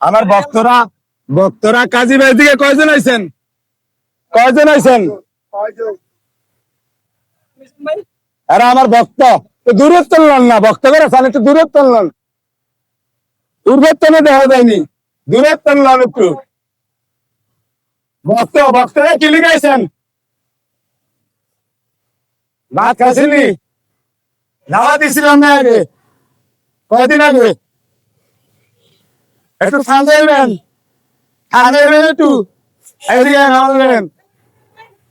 আমার ভক্তরা ভক্তরা কাজী ভাই দিকে কয়জন আইছেন? কয়জন আইছেন? আরে আমার ভক্ত দূরের তুলনান না, ভক্ত করে চান একটু দূরের তুলনান, দূরবর্তনে দেখা যায়নি, দূরের তুলনান একটু। ভক্তরা কি লিখাইছেন? ভাত খাইছিলি? দাওয়া দিছিলাম না আগে, কয়দিন আগে? একটু ঠান্ডাইবেন, ঠান্ডাইবেন একটু, এদিকে নামাবেন,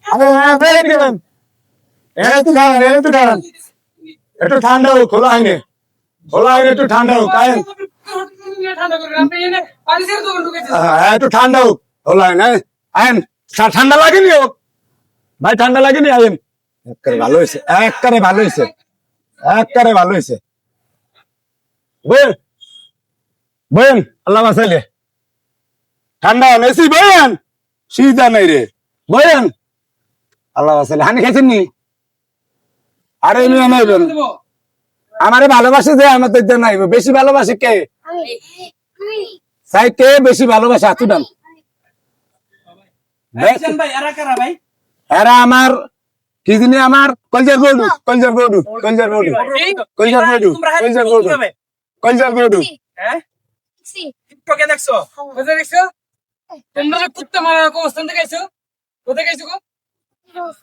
একটু খান, একটু খান, একটু ঠান্ডা হোক, খোলা হয়নি, খোলা হয়নি, একটু ঠান্ডা হোক, আয়েন। একটু ঠান্ডা হোক, খোলা হয় না, আয়েন। ঠান্ডা লাগেনি হোক ভাই, ঠান্ডা লাগেনি, আয়েন। একবারে ভালো হয়েছে, একবারে ভালো হয়েছে, একবারে ভালো হয়েছে। বইন বইন, আল্লাহ বাঁচাইলে। ঠান্ডা নেছি বইন, শীত নাই রে, বইন আল্লাহ বাঁচাইলে। হানি খাইছেন নি? আরে এমনি নাইবেন, আমারে ভালোবাসে যে আমার তো নাইব, বেশি ভালোবাসে কে? চাই কে বেশি ভালোবাসে? হাতু ডান। এরা আমার কি জিনি, আমার কলজার গরু, কলজার গরু, কলজার গরু, কলজার গরু, কলজার গরু, কলজার গরু। টিকটকে দেখছো? কোথায় দেখছো? তোমরা যে কুত্তা মারা অবস্থান থেকে আইছো, কোথায় গেছো গো?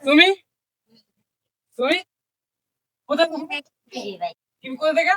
তুমি তুমি কোথায়, তুমি কোথা থেকে?